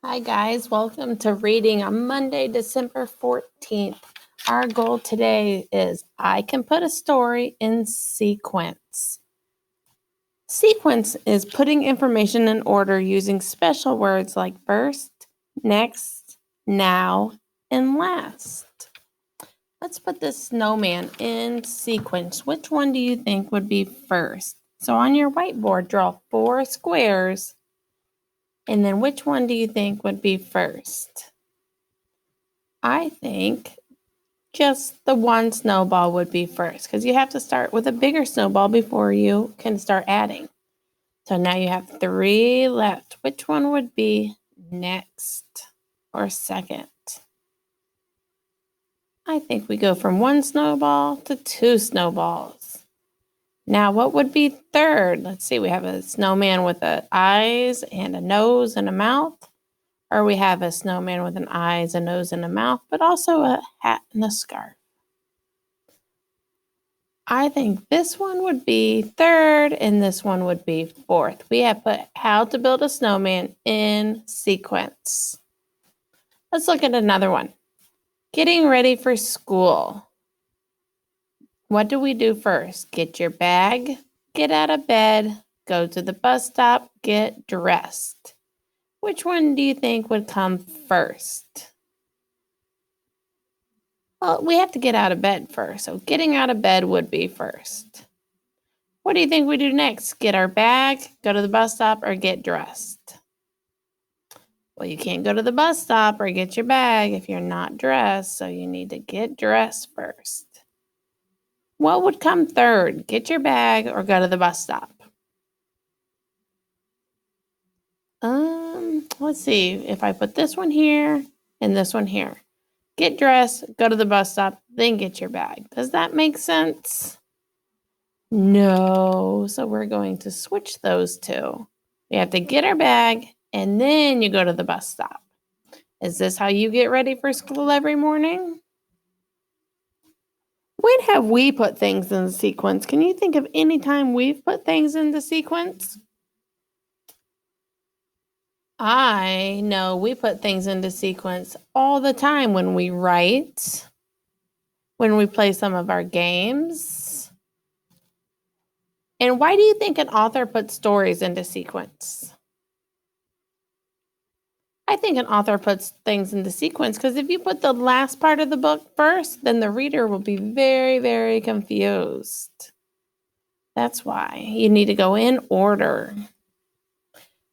Hi guys, welcome to reading on Monday, December 14th. Our goal today is I can put a story in sequence. Sequence is putting information in order using special words like first, next, now, and last. Let's put this snowman in sequence. Which one do you think would be first? So on your whiteboard, draw 4 squares. And then which one do you think would be first? I think just the one snowball would be first because you have to start with a bigger snowball before you can start adding. So now you have 3 left. Which one would be next or second? I think we go from 1 snowball to 2 snowballs. Now what would be third? Let's see, we have a snowman with eyes and a nose and a mouth. Or we have a snowman with an eyes, a nose, and a mouth, but also a hat and a scarf. I think this one would be third and this one would be fourth. We have put how to build a snowman in sequence. Let's look at another one. Getting ready for school. What do we do first? Get your bag, get out of bed, go to the bus stop, get dressed. Which one do you think would come first? Well, we have to get out of bed first, so getting out of bed would be first. What do you think we do next? Get our bag, go to the bus stop, or get dressed? Well, you can't go to the bus stop or get your bag if you're not dressed, so you need to get dressed first. What would come third? Get your bag or go to the bus stop? Let's see. If I put this one here and this one here. Get dressed, go to the bus stop, then get your bag. Does that make sense? No. So we're going to switch those two. We have to get our bag and then you go to the bus stop. Is this how you get ready for school every morning? When have we put things in the sequence? Can you think of any time we've put things into sequence? I know we put things into sequence all the time when we write, when we play some of our games. And why do you think an author puts stories into sequence? I think an author puts things into sequence because if you put the last part of the book first, then the reader will be very, very confused. That's why you need to go in order.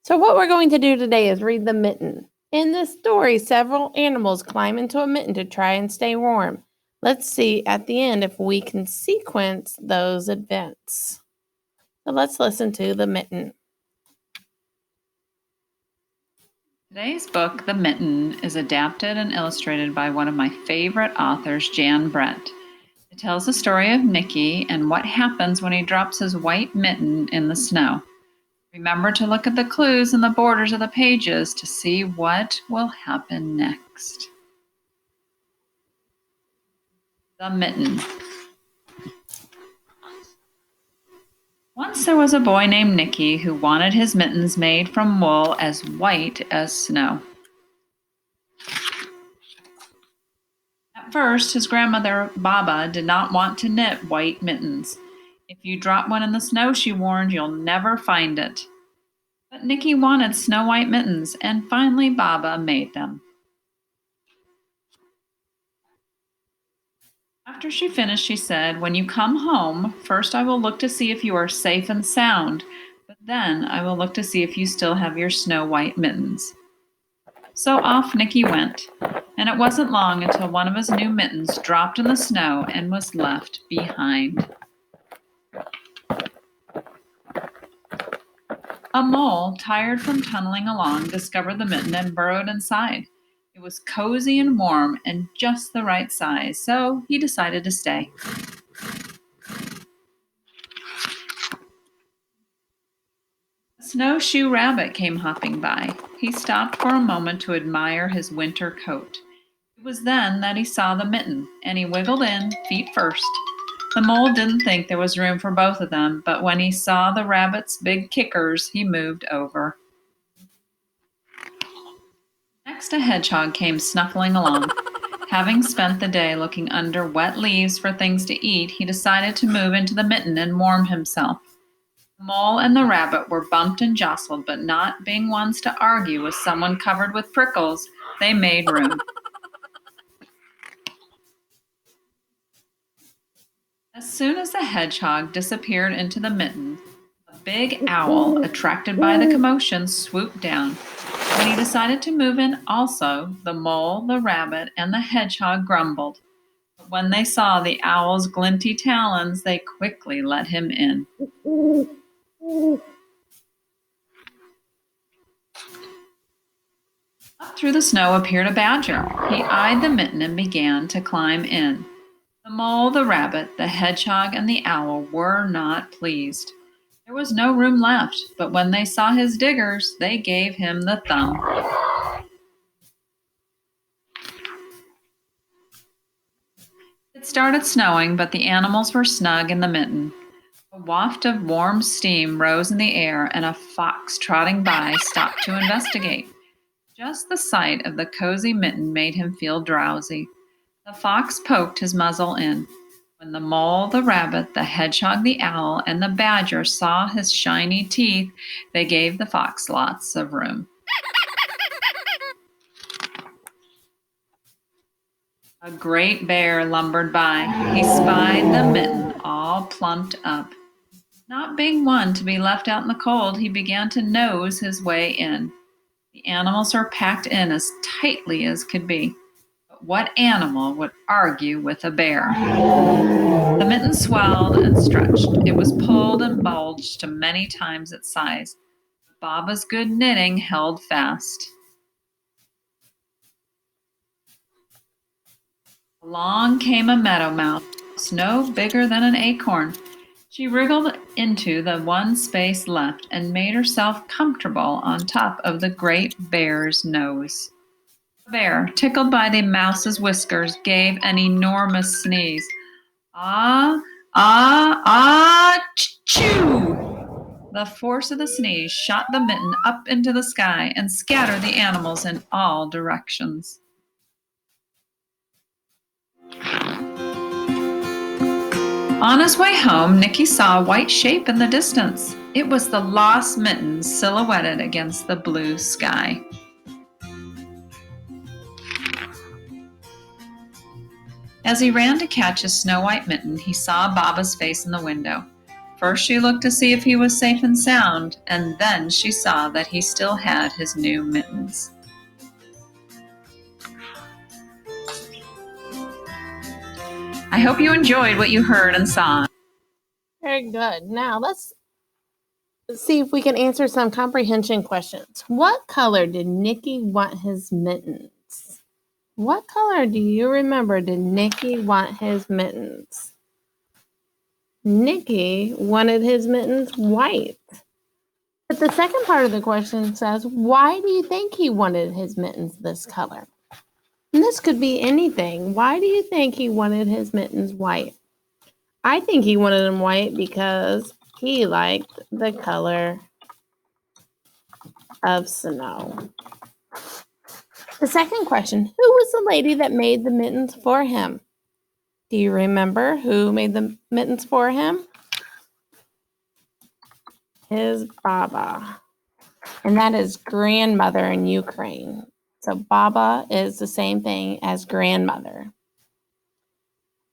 So what we're going to do today is read The Mitten. In this story, several animals climb into a mitten to try and stay warm. Let's see at the end if we can sequence those events. So let's listen to The Mitten. Today's book, The Mitten, is adapted and illustrated by one of my favorite authors, Jan Brent. It tells the story of Nicky and what happens when he drops his white mitten in the snow. Remember to look at the clues in the borders of the pages to see what will happen next. The Mitten. Once there was a boy named Nicky who wanted his mittens made from wool as white as snow. At first, his grandmother, Baba, did not want to knit white mittens. If you drop one in the snow, she warned, you'll never find it. But Nicky wanted snow-white mittens, and finally Baba made them. After she finished, she said, when you come home, first I will look to see if you are safe and sound, but then I will look to see if you still have your snow-white mittens. So off Nicky went, and it wasn't long until one of his new mittens dropped in the snow and was left behind. A mole, tired from tunneling along, discovered the mitten and burrowed inside. It was cozy and warm and just the right size, so he decided to stay. A snowshoe rabbit came hopping by. He stopped for a moment to admire his winter coat. It was then that he saw the mitten, and he wiggled in, feet first. The mole didn't think there was room for both of them, but when he saw the rabbit's big kickers, he moved over. Next, a hedgehog came snuffling along. Having spent the day looking under wet leaves for things to eat, he decided to move into the mitten and warm himself. The mole and the rabbit were bumped and jostled, but not being ones to argue with someone covered with prickles, they made room. As soon as the hedgehog disappeared into the mitten, a big owl, attracted by the commotion, swooped down. When he decided to move in also, the mole, the rabbit, and the hedgehog grumbled. But when they saw the owl's glinty talons, they quickly let him in. Up through the snow appeared a badger. He eyed the mitten and began to climb in. The mole, the rabbit, the hedgehog, and the owl were not pleased. There was no room left, but when they saw his diggers, they gave him the thumb. It started snowing, but the animals were snug in the mitten. A waft of warm steam rose in the air, and a fox trotting by stopped to investigate. Just the sight of the cozy mitten made him feel drowsy. The fox poked his muzzle in. When the mole, the rabbit, the hedgehog, the owl, and the badger saw his shiny teeth, they gave the fox lots of room. A great bear lumbered by. He spied the mitten all plumped up. Not being one to be left out in the cold, he began to nose his way in. The animals were packed in as tightly as could be. But what animal would argue with a bear? The mitten swelled and stretched. It was pulled and bulged to many times its size. Baba's good knitting held fast. Along came a meadow mouse, no bigger than an acorn. She wriggled into the one space left and made herself comfortable on top of the great bear's nose. The bear, tickled by the mouse's whiskers, gave an enormous sneeze. Ah, ah, ah, choo! The force of the sneeze shot the mitten up into the sky and scattered the animals in all directions. On his way home, Nicky saw a white shape in the distance. It was the lost mitten silhouetted against the blue sky. As he ran to catch his snow-white mitten, he saw Baba's face in the window. First she looked to see if he was safe and sound, and then she saw that he still had his new mittens. I hope you enjoyed what you heard and saw. Very good. Now let's see if we can answer some comprehension questions. What color did Nicky want his mittens? What color do you remember did Nicky want his mittens? Nicky wanted his mittens white. But the second part of the question says, why do you think he wanted his mittens this color? And this could be anything. Why do you think he wanted his mittens white? I think he wanted them white because he liked the color of snow. The second question, who was the lady that made the mittens for him? Do you remember who made the mittens for him? His Baba. And that is grandmother in Ukraine. So Baba is the same thing as grandmother.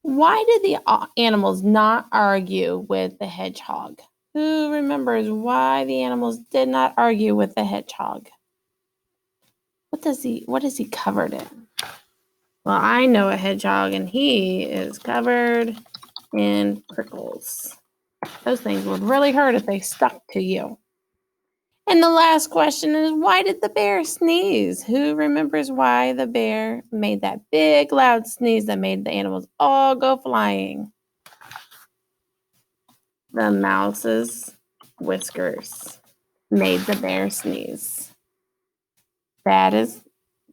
Why did the animals not argue with the hedgehog? Who remembers why the animals did not argue with the hedgehog? What is he covered in? Well, I know a hedgehog, and he is covered in prickles. Those things would really hurt if they stuck to you. And the last question is, why did the bear sneeze? Who remembers why the bear made that big, loud sneeze that made the animals all go flying? The mouse's whiskers made the bear sneeze. That is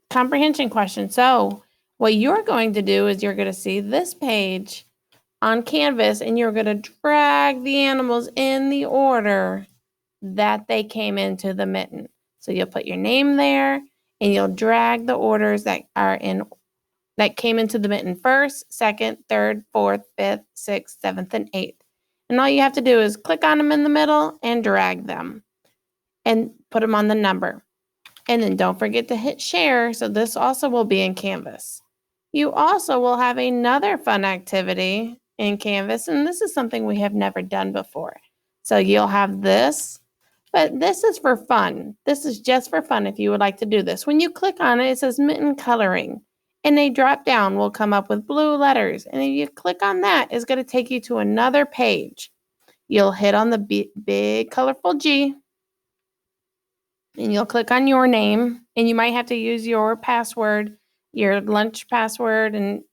comprehension question. So what you're going to do is you're going to see this page on Canvas, and you're going to drag the animals in the order that they came into the mitten. So you'll put your name there, and you'll drag the orders that came into the mitten: first, second, third, fourth, fifth, sixth, seventh, and eighth. And all you have to do is click on them in the middle and drag them and put them on the number. And then don't forget to hit share, so this also will be in Canvas. You also will have another fun activity in Canvas, and this is something we have never done before. So you'll have this, but this is for fun. This is just for fun if you would like to do this. When you click on it, it says Mitten Coloring, and a drop down will come up with blue letters. And if you click on that, it's going to take you to another page. You'll hit on the big colorful G, and you'll click on your name, and you might have to use your password, your lunch password, and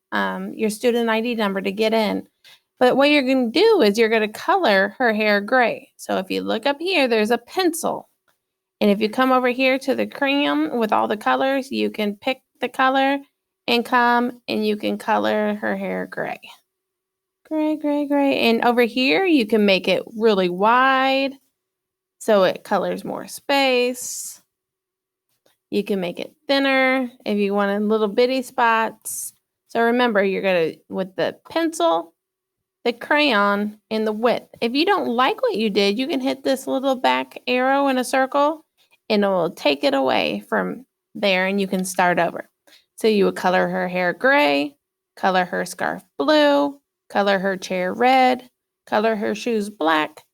your student ID number to get in. But what you're going to do is you're going to color her hair gray. So if you look up here, there's a pencil. And if you come over here to the crayon with all the colors, you can pick the color and come and you can color her hair gray. Gray, gray, gray. And over here, you can make it really wide so it colors more space. You can make it thinner if you want little bitty spots. So remember, you're going to, with the pencil, the crayon, and the width. If you don't like what you did, you can hit this little back arrow in a circle and it will take it away from there and you can start over. So you would color her hair gray, color her scarf blue, color her chair red, color her shoes black,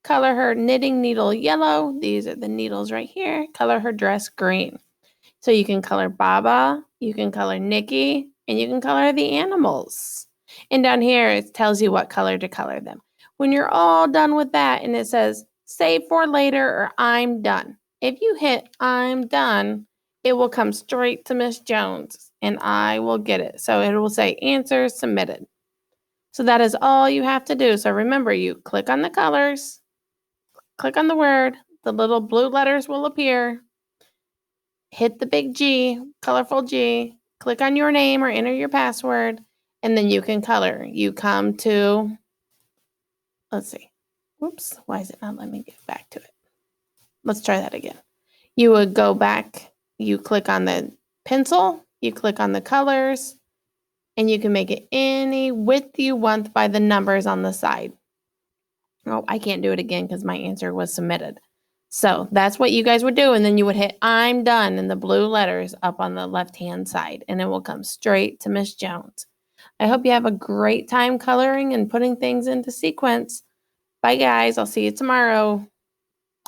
color her knitting needle yellow. These are the needles right here. Color her dress green. So you can color Baba, you can color Nikki, and you can color the animals. And down here, it tells you what color to color them. When you're all done with that and it says, save for later or I'm done. If you hit I'm done, it will come straight to Miss Jones and I will get it. So it will say answer submitted. So that is all you have to do. So remember, you click on the colors, click on the word, the little blue letters will appear. Hit the big G, colorful G, click on your name or enter your password, and then you can color. You come to, let's see. Whoops, why is it not letting me get back to it? Let's try that again. You would go back, you click on the pencil, you click on the colors, and you can make it any width you want by the numbers on the side. Oh, I can't do it again because my answer was submitted. So that's what you guys would do. And then you would hit I'm done in the blue letters up on the left-hand side, and it will come straight to Miss Jones. I hope you have a great time coloring and putting things into sequence. Bye, guys. I'll see you tomorrow.